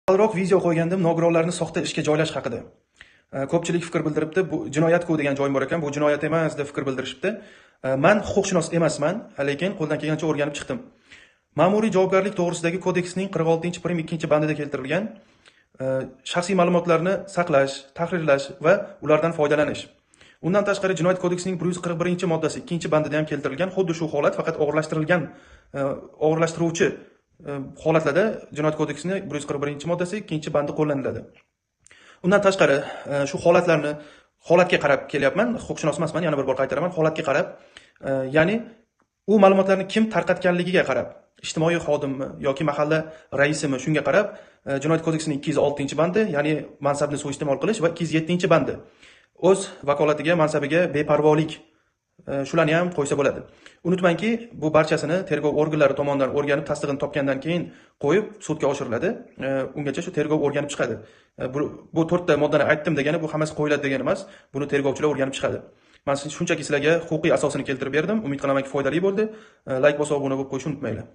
Avvalroq video qo'ygandim nogironlarni soxta ishga joylash haqida. Ko'pchilik fikr bildiribdi, bu jinoyat-ku degan joyim bor ekan, bu jinoyat emas deb fikr bildirishibdi. Men huquqshunos emasman, lekin qo'ldan kelgancha o'rganib chiqdim. Ma'muriy javobgarlik to'g'risidagi kodeksning 46-prim 2-bandida keltirilgan shaxsiy ma'lumotlarni saqlash, tahrirlash va ulardan foydalanish. Undan tashqari Jinoyat kodeksining 141-moddasi 2-bandida ham keltirilgan xuddi shu holat, faqat og'irlashtiruvchi holatlarda Jinoyat kodeksining 141-moddasi 2-bandi qo'llaniladi. Undan tashqari shu holatga qarab kelyapman, huquqshunos emasman, yana bir bor qaytaraman, holatga qarab, ya'ni u ma'lumotlarni kim tarqatganligiga qarab, ijtimoiy xodimmi yoki mahalla raisimi, shunga qarab Jinoyat kodeksining 206-bandi, ya'ni mansabni suiiste'mol qilish va 207-bandi o'z vakolatiga, mansabiga beparvolik, shularni ham qo'ysa bo'ladi. Unutmangki, bu barchasini tergov organlari tomonidan o'rganib, tasdig'ini topgandan keyin qo'yib sudga oshiriladi. Ungacha shu tergov o'rganib chiqadi. Bu 4 ta moddani aytdim degani bu hammasi qo'yiladi degani emas. Buni tergovchilar o'rganib chiqadi. Men shunchaki sizlarga huquqiy asosini keltirib berdim. Umid qilamanki foydali bo'ldi. Like bosib obuna bo'lib qo'yishni unutmanglar.